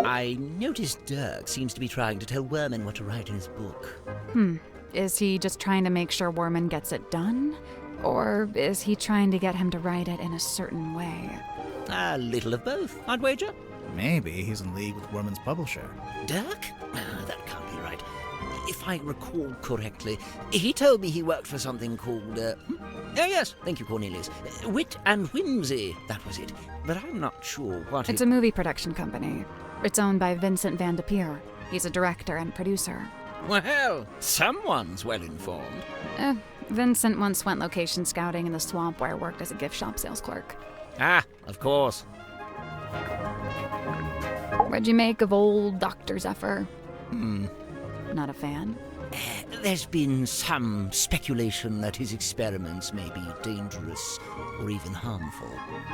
I noticed Dirk seems to be trying to tell Werman what to write in his book. Is he just trying to make sure Werman gets it done? Or is he trying to get him to write it in a certain way? A little of both, I'd wager. Maybe he's in league with Werman's publisher. Dirk? That can't be right. If I recall correctly, he told me he worked for something called, oh yes, thank you, Cornelius. Wit and Whimsy, that was it. But I'm not sure what It's a movie production company. It's owned by Vincent Van de Peer. He's a director and producer. Well, someone's well informed. Vincent once went location scouting in the swamp where I worked as a gift shop sales clerk. Ah, of course. What'd you make of old Dr. Zephyr? Not a fan? There's been some speculation that his experiments may be dangerous or even harmful.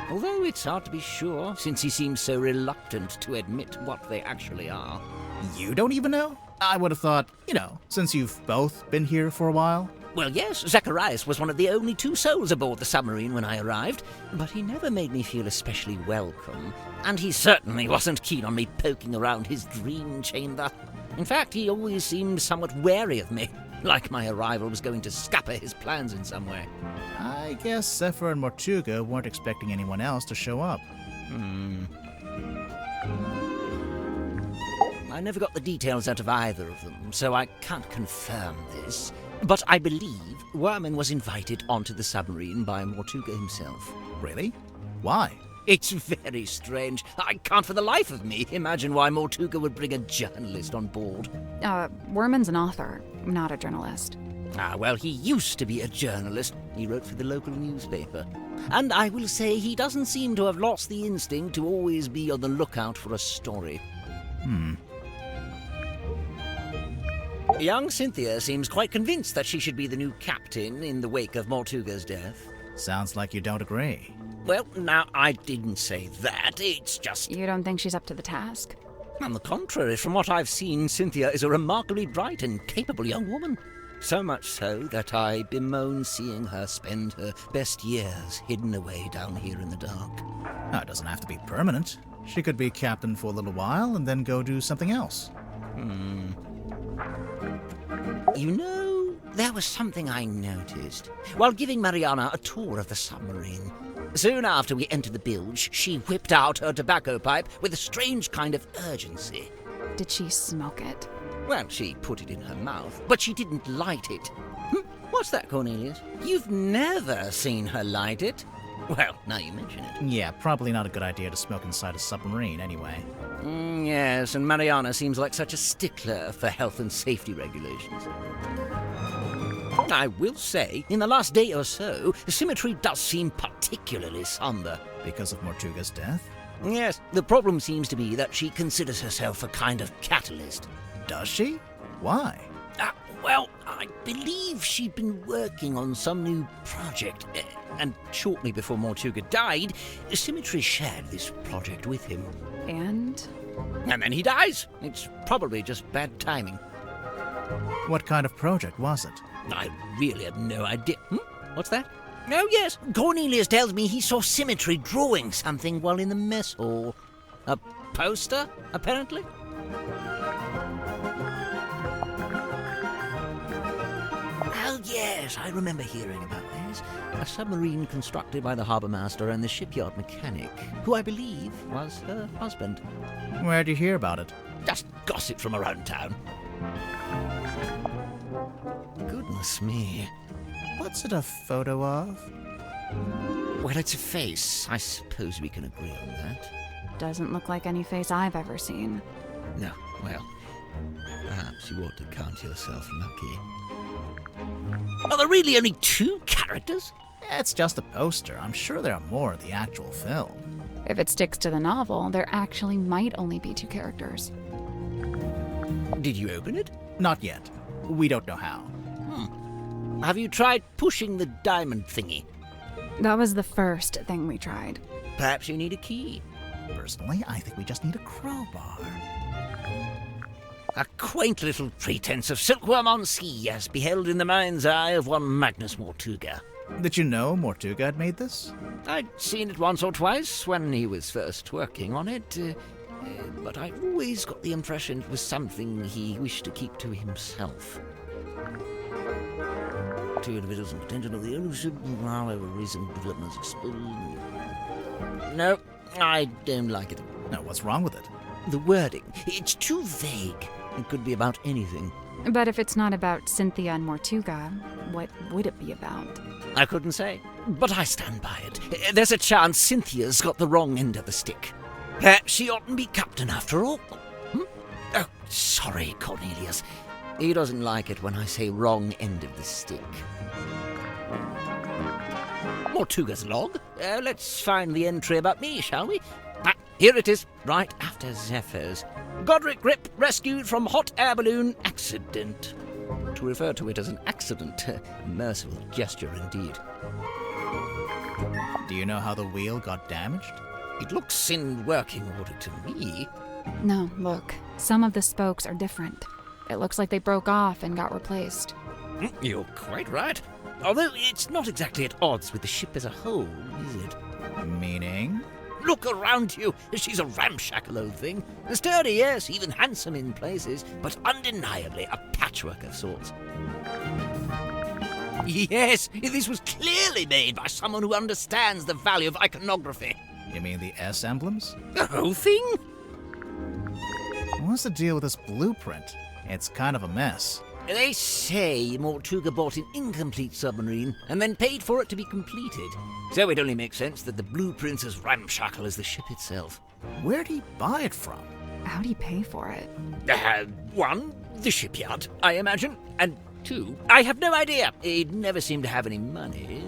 Although it's hard to be sure, since he seems so reluctant to admit what they actually are. You don't even know? I would have thought, since you've both been here for a while. Well, yes, Zacharias was one of the only 2 souls aboard the submarine when I arrived, but he never made me feel especially welcome, and he certainly wasn't keen on me poking around his dream chamber. In fact, he always seemed somewhat wary of me, like my arrival was going to scupper his plans in some way. I guess Zephyr and Mortuga weren't expecting anyone else to show up. I never got the details out of either of them, so I can't confirm this. But I believe Werman was invited onto the submarine by Mortuga himself. Really? Why? It's very strange. I can't for the life of me imagine why Mortuga would bring a journalist on board. Werman's an author, not a journalist. Well, he used to be a journalist. He wrote for the local newspaper. And I will say he doesn't seem to have lost the instinct to always be on the lookout for a story. Young Cynthia seems quite convinced that she should be the new captain in the wake of Mortuga's death. Sounds like you don't agree. Well, now, I didn't say that. It's just... You don't think she's up to the task? On the contrary, from what I've seen, Cynthia is a remarkably bright and capable young woman. So much so that I bemoan seeing her spend her best years hidden away down here in the dark. It doesn't have to be permanent. She could be captain for a little while and then go do something else. There was something I noticed while giving Mariana a tour of the submarine. Soon after we entered the bilge, she whipped out her tobacco pipe with a strange kind of urgency. Did she smoke it? Well, she put it in her mouth, but she didn't light it. What's that, Cornelius? You've never seen her light it? Well, now you mention it. Yeah, probably not a good idea to smoke inside a submarine anyway. Yes, and Mariana seems like such a stickler for health and safety regulations. I will say, in the last day or so, the symmetry does seem particularly somber. Because of Mortuga's death? Yes, the problem seems to be that she considers herself a kind of catalyst. Does she? Why? Well, I believe she'd been working on some new project, and shortly before Mortuga died, Symmetry shared this project with him. And? And then he dies. It's probably just bad timing. What kind of project was it? I really have no idea. What's that? Oh, yes. Cornelius tells me he saw Symmetry drawing something while in the mess hall. A poster, apparently? Oh, yes, I remember hearing about this. A submarine constructed by the harbour master and the shipyard mechanic, who I believe was her husband. Where'd you hear about it? Just gossip from around town. Goodness me. What's it a photo of? Well, it's a face. I suppose we can agree on that. Doesn't look like any face I've ever seen. No, well, perhaps you ought to count yourself lucky. Are there really only 2 characters? It's just a poster. I'm sure there are more in the actual film. If it sticks to the novel, there actually might only be 2 characters. Did you open it? Not yet. We don't know how. Have you tried pushing the diamond thingy? That was the first thing we tried. Perhaps you need a key. Personally, I think we just need a crowbar. A quaint little pretense of silkworm on sea as beheld in the mind's eye of one Magnus Mortuga. Did you know Mortuga had made this? I'd seen it once or twice when he was first working on it, but I always got the impression it was something he wished to keep to himself. Two individuals in contention of the ownership, however, recent developments exposed. No, I don't like it. No, what's wrong with it? The wording, it's too vague. It could be about anything. But if it's not about Cynthia and Mortuga, what would it be about? I couldn't say, but I stand by it. There's a chance Cynthia's got the wrong end of the stick. She oughtn't be captain after all. Oh, sorry, Cornelius. He doesn't like it when I say wrong end of the stick. Mortuga's log. Let's find the entry about me, shall we? Here it is, right after Zephyr's. Godric Grip rescued from hot air balloon accident. To refer to it as an accident, a merciful gesture indeed. Do you know how the wheel got damaged? It looks in working order to me. No, look. Some of the spokes are different. It looks like they broke off and got replaced. You're quite right. Although it's not exactly at odds with the ship as a whole, is it? Meaning? Look around you. She's a ramshackle old thing. Sturdy, yes, even handsome in places, but undeniably a patchwork of sorts. Yes, this was clearly made by someone who understands the value of iconography. You mean the S emblems? The whole thing? What's the deal with this blueprint? It's kind of a mess. They say Mortuga bought an incomplete submarine and then paid for it to be completed. So it only makes sense that the blueprint's as ramshackle as the ship itself. Where'd he buy it from? How'd he pay for it? One, the shipyard, I imagine. And two, I have no idea. He'd never seemed to have any money.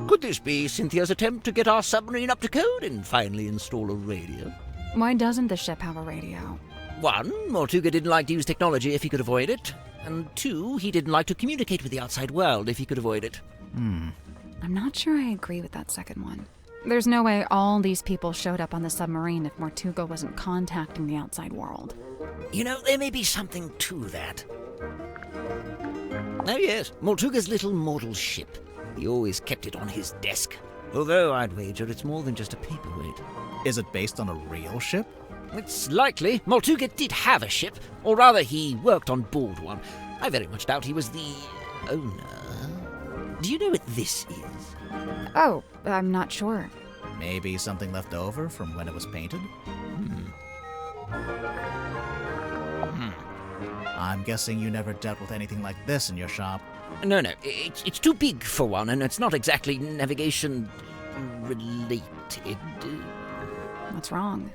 Could this be Cynthia's attempt to get our submarine up to code and finally install a radio? Why doesn't the ship have a radio? One, Mortuga didn't like to use technology if he could avoid it. And two, he didn't like to communicate with the outside world if he could avoid it. I'm not sure I agree with that second one. There's no way all these people showed up on the submarine if Mortuga wasn't contacting the outside world. You know, there may be something to that. Oh yes, Mortuga's little mortal ship. He always kept it on his desk. Although I'd wager it's more than just a paperweight. Is it based on a real ship? It's likely. Mortuga did have a ship, or rather he worked on board one. I very much doubt he was the owner. Do you know what this is? Oh, I'm not sure. Maybe something left over from when it was painted? I'm guessing you never dealt with anything like this in your shop. No, it's too big for one, and it's not exactly navigation related. What's wrong?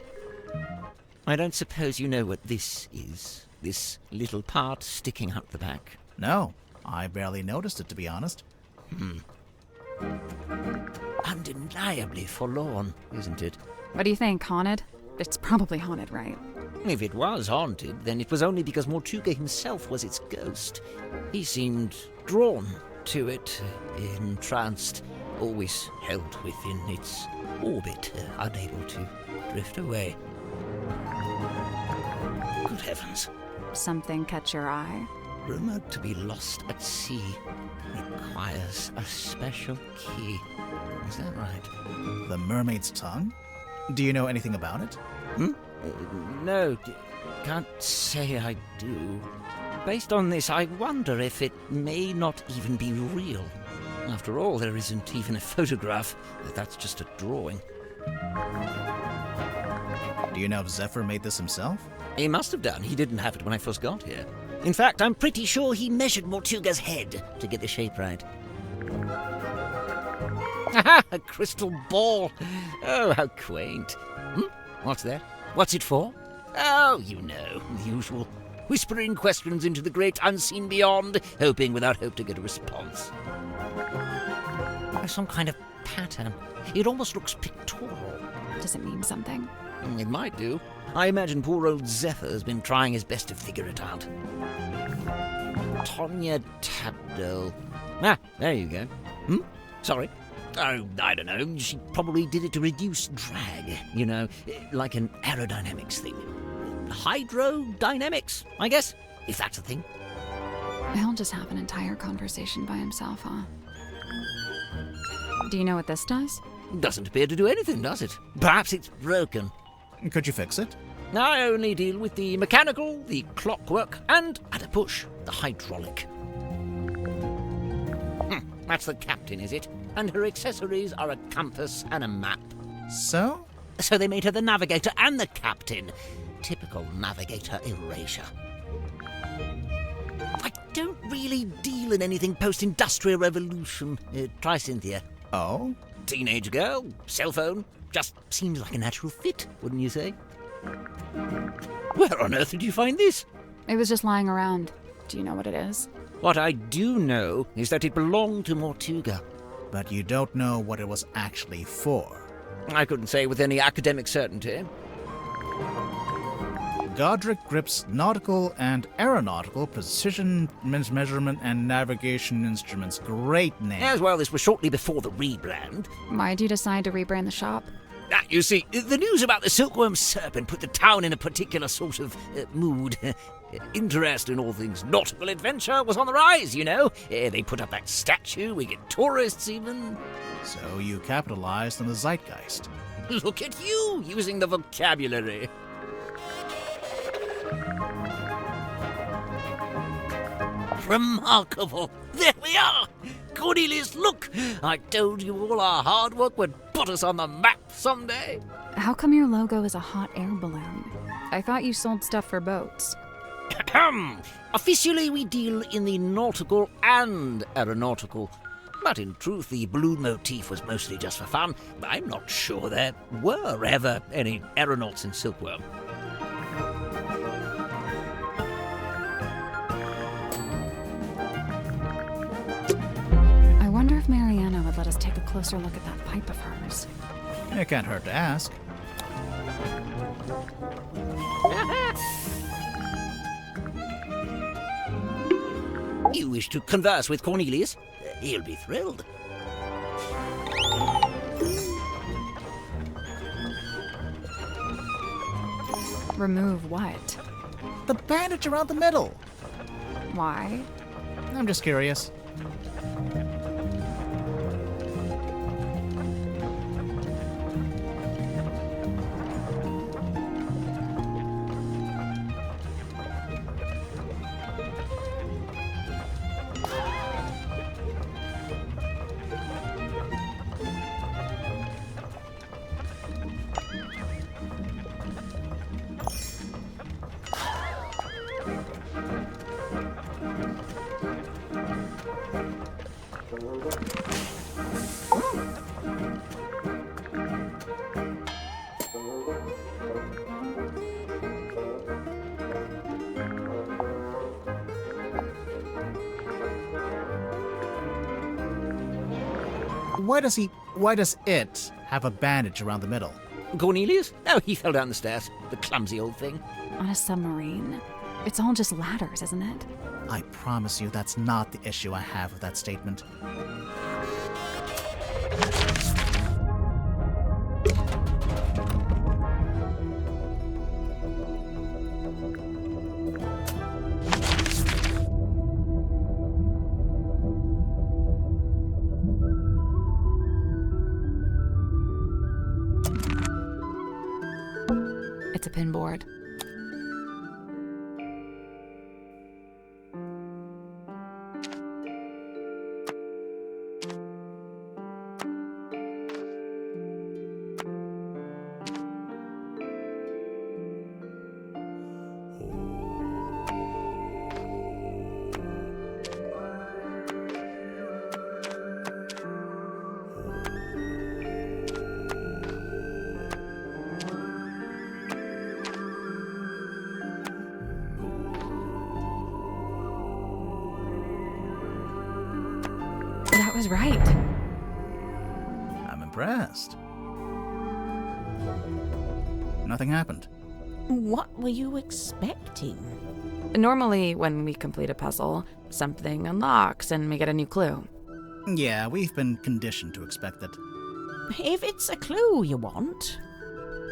I don't suppose you know what this is, this little part sticking out the back. No, I barely noticed it, to be honest. Undeniably forlorn, isn't it? What do you think, haunted? It's probably haunted, right? If it was haunted, then it was only because Mortuga himself was its ghost. He seemed drawn to it, entranced, always held within its orbit, unable to drift away. Good heavens. Something catch your eye? Rumored to be lost at sea requires a special key. Is that right? The mermaid's tongue? Do you know anything about it? No, can't say I do. Based on this, I wonder if it may not even be real. After all, there isn't even a photograph. That's just a drawing. Do you know if Zephyr made this himself? He must have done. He didn't have it when I first got here. In fact, I'm pretty sure he measured Mortuga's head to get the shape right. Aha! A crystal ball! Oh, how quaint. What's that? What's it for? Oh, you know, the usual. Whispering questions into the great unseen beyond, hoping without hope to get a response. There's some kind of pattern. It almost looks pictorial. Does it mean something? It might do. I imagine poor old Zephyr's been trying his best to figure it out. Tonya Tabdell. Ah, there you go. Sorry. Oh, I don't know. She probably did it to reduce drag, you know, like an aerodynamics thing. Hydrodynamics, I guess, if that's a thing. He'll just have an entire conversation by himself, huh? Do you know what this does? Doesn't appear to do anything, does it? Perhaps it's broken. Could you fix it? I only deal with the mechanical, the clockwork, and, at a push, the hydraulic. That's the captain, is it? And her accessories are a compass and a map. So? So they made her the navigator and the captain. Typical navigator erasure. I don't really deal in anything post-industrial revolution. Try Cynthia. Oh? Teenage girl, cell phone. Just seems like a natural fit, wouldn't you say? Where on earth did you find this? It was just lying around. Do you know what it is? What I do know is that it belonged to Mortuga. But you don't know what it was actually for. I couldn't say with any academic certainty. Godric grips nautical and aeronautical precision measurement and navigation instruments. Great name. As well, this was shortly before the rebrand. Why'd you decide to rebrand the shop? You see, the news about the silkworm serpent put the town in a particular sort of mood. Interest in all things nautical adventure was on the rise, you know. They put up that statue, we get tourists even. So you capitalized on the zeitgeist. Look at you, using the vocabulary. Remarkable. There we are. Cornelius, look. I told you all our hard work would put us on the map someday. How come your logo is a hot air balloon? I thought you sold stuff for boats. Officially, we deal in the nautical and aeronautical. But in truth, the balloon motif was mostly just for fun. I'm not sure there were ever any aeronauts in Silkworm. I wonder if Mariana would let us take a closer look at that pipe of hers. It can't hurt to ask. You wish to converse with Cornelius? He'll be thrilled. Remove what? The bandage around the middle. Why? I'm just curious. Why does it have a bandage around the middle? Cornelius? Oh, he fell down the stairs. The clumsy old thing. On a submarine? It's all just ladders, isn't it? I promise you that's not the issue I have with that statement. It's a pinboard. That was right. I'm impressed. Nothing happened. What were you expecting? Normally, when we complete a puzzle, something unlocks and we get a new clue. Yeah, we've been conditioned to expect it. If it's a clue you want,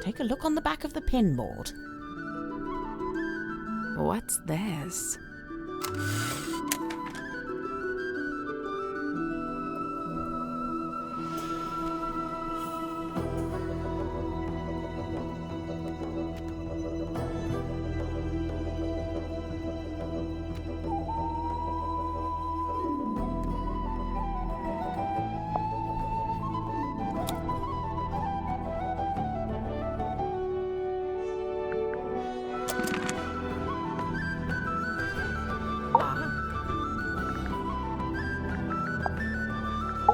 take a look on the back of the pinboard. What's this?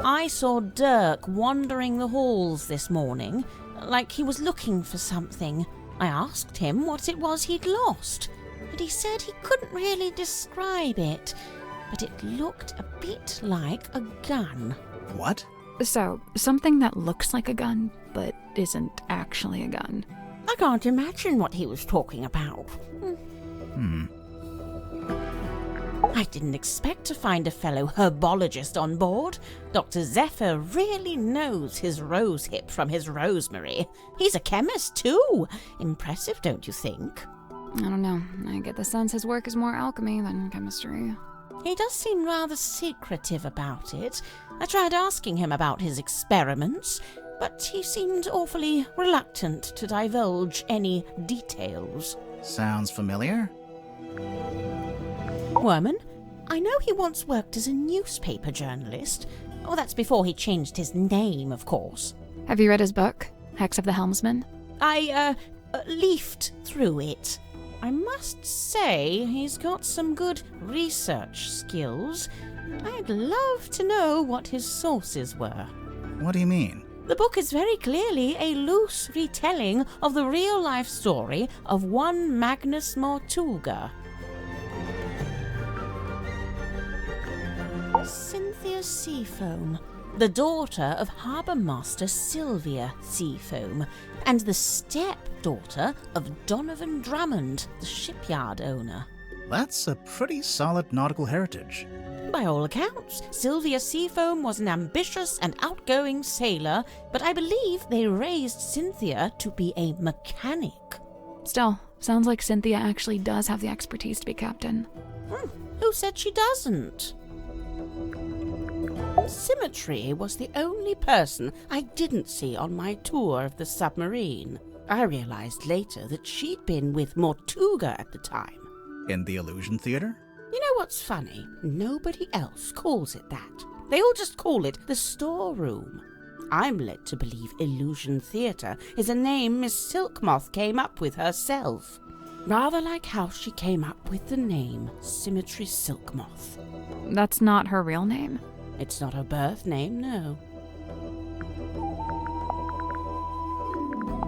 I saw Dirk wandering the halls this morning, like he was looking for something. I asked him what it was he'd lost, and he said he couldn't really describe it, but it looked a bit like a gun. What? So, something that looks like a gun, but isn't actually a gun. I can't imagine what he was talking about. I didn't expect to find a fellow herbologist on board. Dr. Zephyr really knows his rosehip from his rosemary. He's a chemist, too. Impressive, don't you think? I don't know. I get the sense his work is more alchemy than chemistry. He does seem rather secretive about it. I tried asking him about his experiments, but he seemed awfully reluctant to divulge any details. Sounds familiar? Worman, I know he once worked as a newspaper journalist. Oh, that's before he changed his name, of course. Have you read his book, Hex of the Helmsman? I leafed through it. I must say he's got some good research skills. I'd love to know what his sources were. What do you mean? The book is very clearly a loose retelling of the real-life story of one Magnus Mortuga. Cynthia Seafoam, the daughter of Harbour Master Sylvia Seafoam, and the stepdaughter of Donovan Drummond, the shipyard owner. That's a pretty solid nautical heritage. By all accounts, Sylvia Seafoam was an ambitious and outgoing sailor, but I believe they raised Cynthia to be a mechanic. Still, sounds like Cynthia actually does have the expertise to be captain. Who said she doesn't? Symmetry was the only person I didn't see on my tour of the submarine. I realized later that she'd been with Mortuga at the time. In the Illusion Theater? You know what's funny? Nobody else calls it that. They all just call it the storeroom. I'm led to believe Illusion Theatre is a name Miss Silkmoth came up with herself. Rather like how she came up with the name Symmetry Silkmoth. That's not her real name. It's not her birth name, no.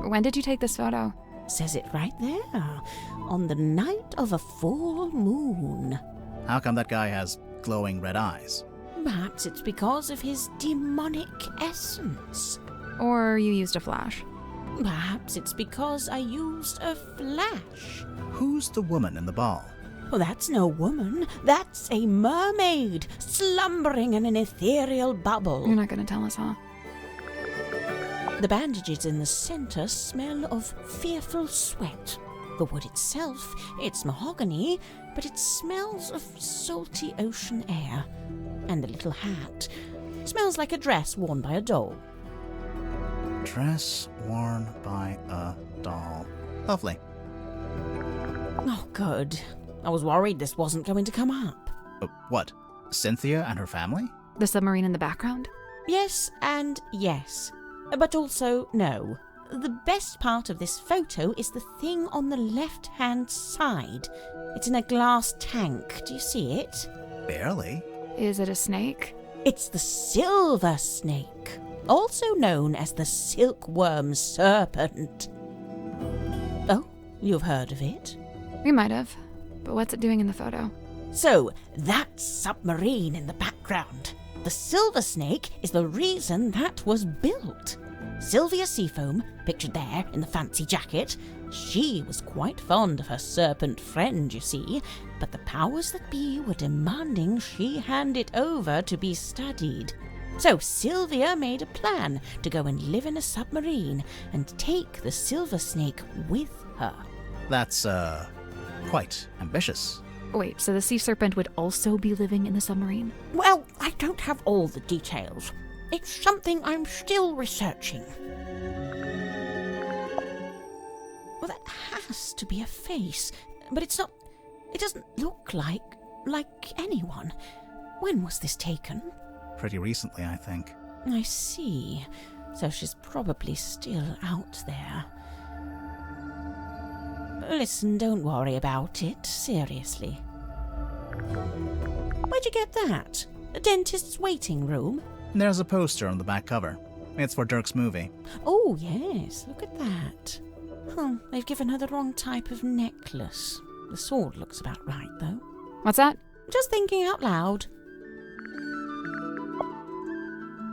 When did you take this photo? Says it right there. On the night of a full moon. How come that guy has glowing red eyes? Perhaps it's because of his demonic essence. Or you used a flash? Perhaps it's because I used a flash. Who's the woman in the ball? Well, that's no woman. That's a mermaid, slumbering in an ethereal bubble. You're not gonna tell us, huh? The bandages in the center smell of fearful sweat. The wood itself, it's mahogany, but it smells of salty ocean air. And the little hat smells like a dress worn by a doll. Dress worn by a doll. Lovely. Oh, good. I was worried this wasn't going to come up. What? Cynthia and her family? The submarine in the background? Yes and yes. But also no. The best part of this photo is the thing on the left-hand side. It's in a glass tank. Do you see it? Barely. Is it a snake? It's the silver snake, also known as the silkworm serpent. Oh, you've heard of it? We might have. But what's it doing in the photo? So, that submarine in the background. The silver snake is the reason that was built. Sylvia Seafoam, pictured there in the fancy jacket, she was quite fond of her serpent friend, you see, but the powers that be were demanding she hand it over to be studied. So Sylvia made a plan to go and live in a submarine and take the silver snake with her. That's, quite ambitious. Wait, so the sea serpent would also be living in the submarine? Well, I don't have all the details. It's something I'm still researching. Well, that has to be a face, but it's not. It doesn't look like anyone. When was this taken? Pretty recently, I think. I see. So she's probably still out there. Listen, don't worry about it, seriously. Where'd you get that? A dentist's waiting room? There's a poster on the back cover. It's for Dirk's movie. Oh, yes, look at that. They've given her the wrong type of necklace. The sword looks about right, though. What's that? Just thinking out loud.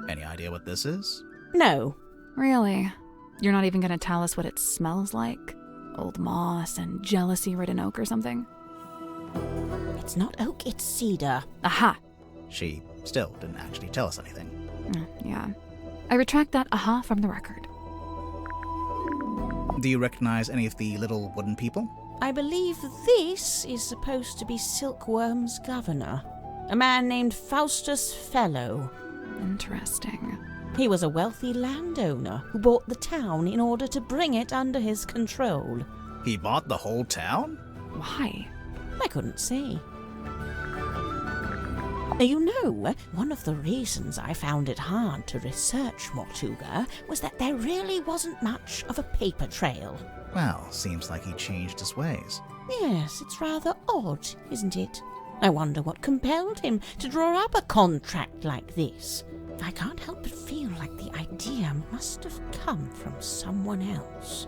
Any idea what this is? No. Really? You're not even gonna tell us what it smells like? Old moss and jealousy-ridden oak or something? It's not oak, it's cedar. Aha! She still didn't actually tell us anything. Yeah. I retract that aha from the record. Do you recognize any of the little wooden people? I believe this is supposed to be Silkworm's governor. A man named Faustus Fellow. Interesting. He was a wealthy landowner who bought the town in order to bring it under his control. He bought the whole town? Why? I couldn't say. You know, one of the reasons I found it hard to research Mortuga was that there really wasn't much of a paper trail. Well, seems like he changed his ways. Yes, it's rather odd, isn't it? I wonder what compelled him to draw up a contract like this. I can't help but feel like the idea must have come from someone else.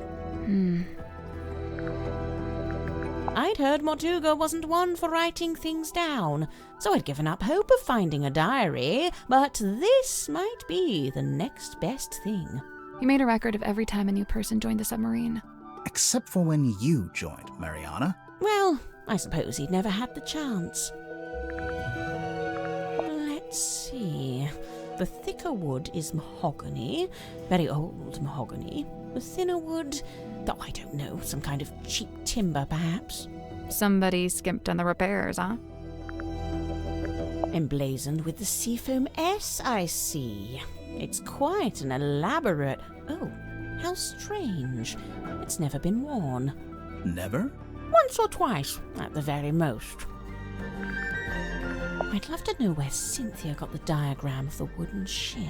I'd heard Mortuga wasn't one for writing things down, so I'd given up hope of finding a diary, but this might be the next best thing. You made a record of every time a new person joined the submarine. Except for when you joined, Mariana. Well, I suppose he'd never had the chance. Let's see. The thicker wood is mahogany, very old mahogany. The thinner wood, oh, I don't know, some kind of cheap timber, perhaps. Somebody skimped on the repairs, huh? Emblazoned with the seafoam S, I see. It's quite an elaborate... Oh, how strange. It's never been worn. Never? Once or twice, at the very most. I'd love to know where Cynthia got the diagram of the wooden ship.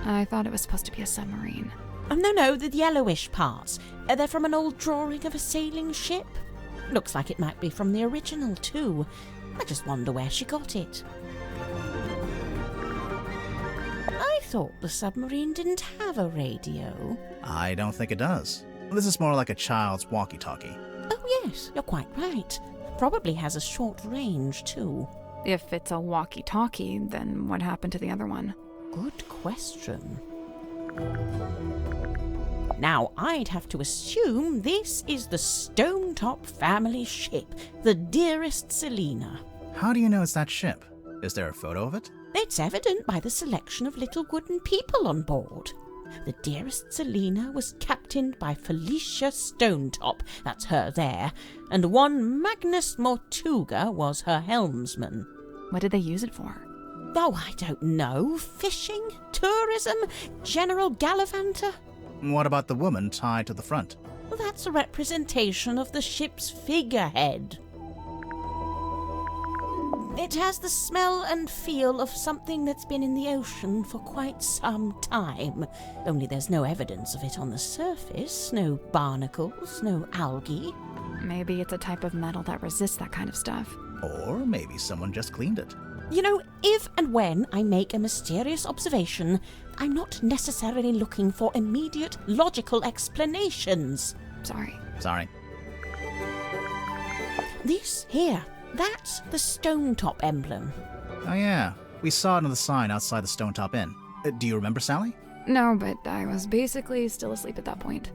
I thought it was supposed to be a submarine. No, the yellowish parts. They're from an old drawing of a sailing ship. Looks like it might be from the original, too. I just wonder where she got it. I thought the submarine didn't have a radio. I don't think it does. This is more like a child's walkie-talkie. Oh, yes, you're quite right. Probably has a short range, too. If it's a walkie-talkie, then what happened to the other one? Good question. Now, I'd have to assume this is the Stonetop family ship, the Dearest Selina. How do you know it's that ship? Is there a photo of it? It's evident by the selection of little wooden people on board. The Dearest Selina was captained by Felicia Stonetop, that's her there, and one Magnus Mortuga was her helmsman. What did they use it for? Oh, I don't know. Fishing? Tourism? General gallivanter? What about the woman tied to the front? Well, that's a representation of the ship's figurehead. It has the smell and feel of something that's been in the ocean for quite some time. Only there's no evidence of it on the surface. No barnacles, no algae. Maybe it's a type of metal that resists that kind of stuff. Or maybe someone just cleaned it. You know, if and when I make a mysterious observation, I'm not necessarily looking for immediate logical explanations. Sorry. Sorry. This here, that's the Stonetop emblem. Oh yeah, we saw it on the sign outside the Stonetop Inn. Do you remember, Sally? No, but I was basically still asleep at that point.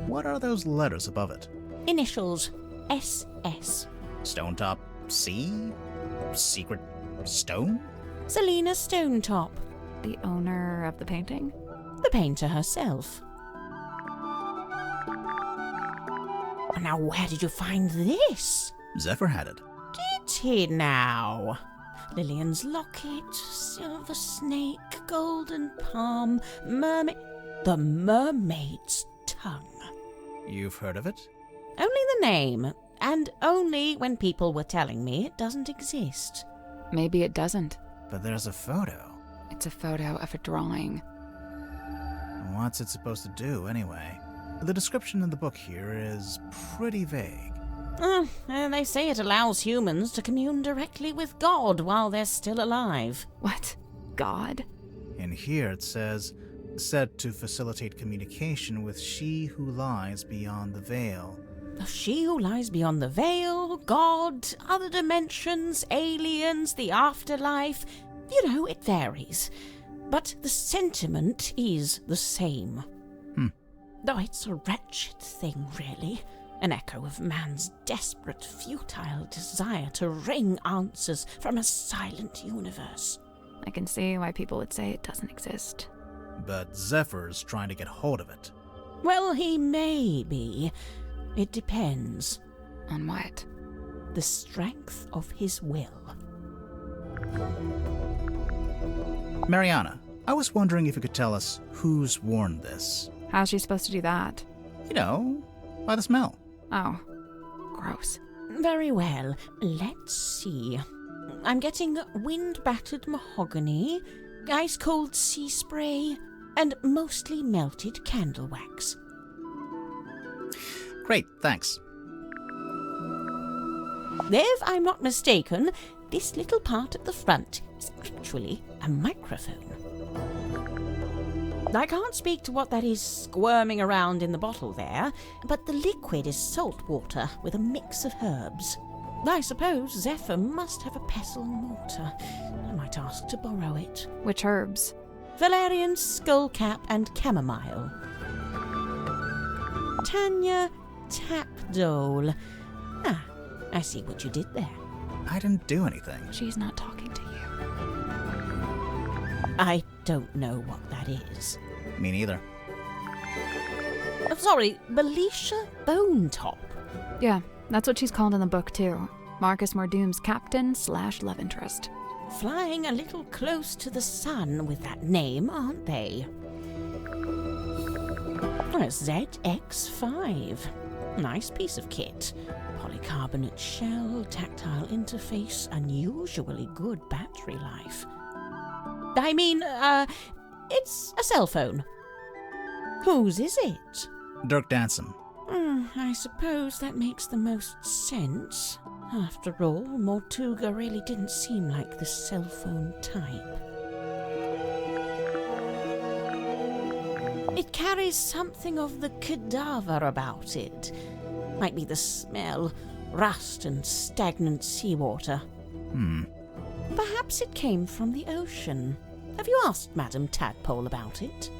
What are those letters above it? Initials, SS. Stonetop C? Secret stone? Selina Stonetop. The owner of the painting? The painter herself. Now, where did you find this? Zephyr had it. Did he now? Lillian's locket, silver snake, golden palm, mermaid... The mermaid's tongue. You've heard of it? Only the name, and only when people were telling me it doesn't exist. Maybe it doesn't. But there's a photo. It's a photo of a drawing. What's it supposed to do, anyway? The description in the book here is pretty vague. They say it allows humans to commune directly with God while they're still alive. What? God? In here it says, said to facilitate communication with she who lies beyond the veil. She who lies beyond the veil, God, other dimensions, aliens, the afterlife. You know, it varies. But the sentiment is the same. Though it's a wretched thing, really. An echo of man's desperate, futile desire to wring answers from a silent universe. I can see why people would say it doesn't exist. But Zephyr's trying to get hold of it. Well, he may be. It depends. On what? The strength of his will. Mariana, I was wondering if you could tell us who's worn this. How's she supposed to do that? You know, by the smell. Oh, gross. Very well. Let's see. I'm getting wind-battered mahogany, ice-cold sea spray, and mostly melted candle wax. Great, thanks. If I'm not mistaken, this little part at the front is actually a microphone. I can't speak to what that is squirming around in the bottle there, but the liquid is salt water with a mix of herbs. I suppose Zephyr must have a pestle and mortar. I might ask to borrow it. Which herbs? Valerian, skullcap, and chamomile. Tanya Tapdole. Ah, I see what you did there. I didn't do anything. She's not talking to you. I don't know what that is. Me neither. Sorry, Belisha Bonetop. Yeah, that's what she's called in the book, too. Marcus Mordoom's captain/love interest. Flying a little close to the sun with that name, aren't they? A ZX5. Nice piece of kit. Polycarbonate shell, tactile interface, unusually good battery life. I mean, it's a cell phone. Whose is it? Dirk Danson. I suppose that makes the most sense. After all, Mortuga really didn't seem like the cell phone type. It carries something of the cadaver about it. Might be the smell, rust and stagnant seawater. Perhaps it came from the ocean. Have you asked Madame Tadpole about it?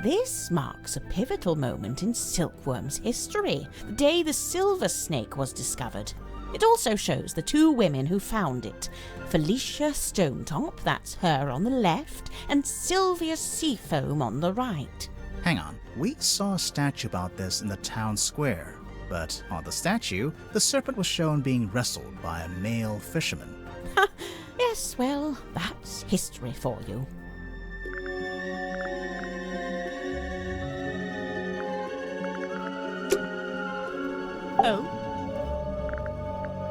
This marks a pivotal moment in Silkworm's history, the day the silver snake was discovered. It also shows the two women who found it, Felicia Stonetop, that's her on the left, and Sylvia Seafoam on the right. Hang on, we saw a statue about this in the town square, but on the statue, the serpent was shown being wrestled by a male fisherman. Yes, well, that's history for you. Oh?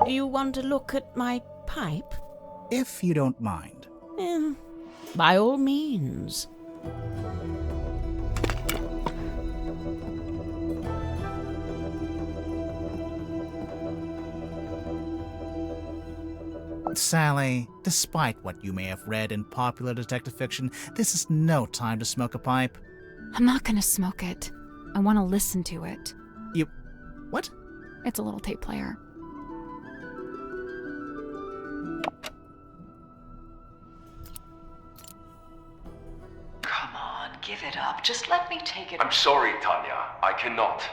You want to look at my pipe? If you don't mind. By all means. Sally, despite what you may have read in popular detective fiction, this is no time to smoke a pipe. I'm not gonna smoke it. I want to listen to it. You... what? It's a little tape player. Come on, give it up. Just let me take it. I'm sorry, Tanya. I cannot.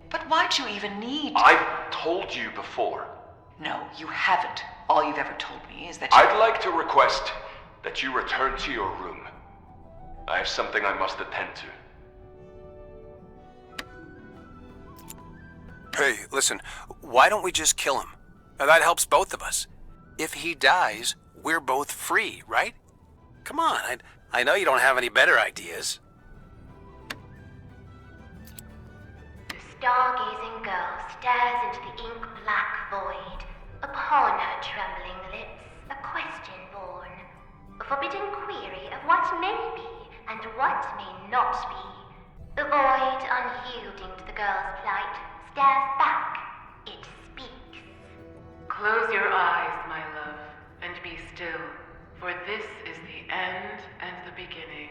But why'd you even need... I've told you before. No, you haven't. All you've ever told me is that I'd like to request that you return to your room. I have something I must attend to. Hey, listen, why don't we just kill him? Now, that helps both of us. If he dies, we're both free, right? Come on, I know you don't have any better ideas. The stargazing girl stares into the ink-black void. Upon her trembling lips, a question born. A forbidden query of what may be and what may not be. The void, unyielding to the girl's plight, stares back. It speaks. Close your eyes, my love, and be still. For this is the end and the beginning.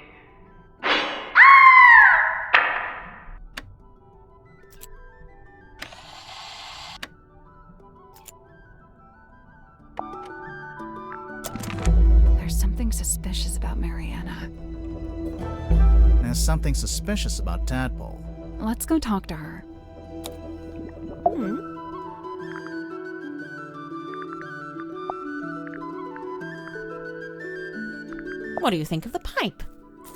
There's something suspicious about Mariana. There's something suspicious about Tadpole. Let's go talk to her. What do you think of the pipe?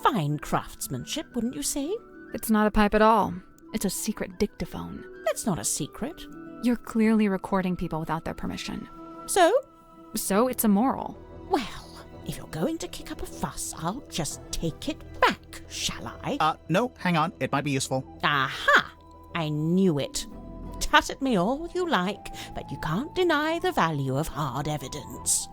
Fine craftsmanship, wouldn't you say? It's not a pipe at all. It's a secret dictaphone. That's not a secret. You're clearly recording people without their permission. So? So it's immoral. Well, if you're going to kick up a fuss, I'll just take it back, shall I? No, hang on. It might be useful. Aha! I knew it. Tut at me all you like, but you can't deny the value of hard evidence.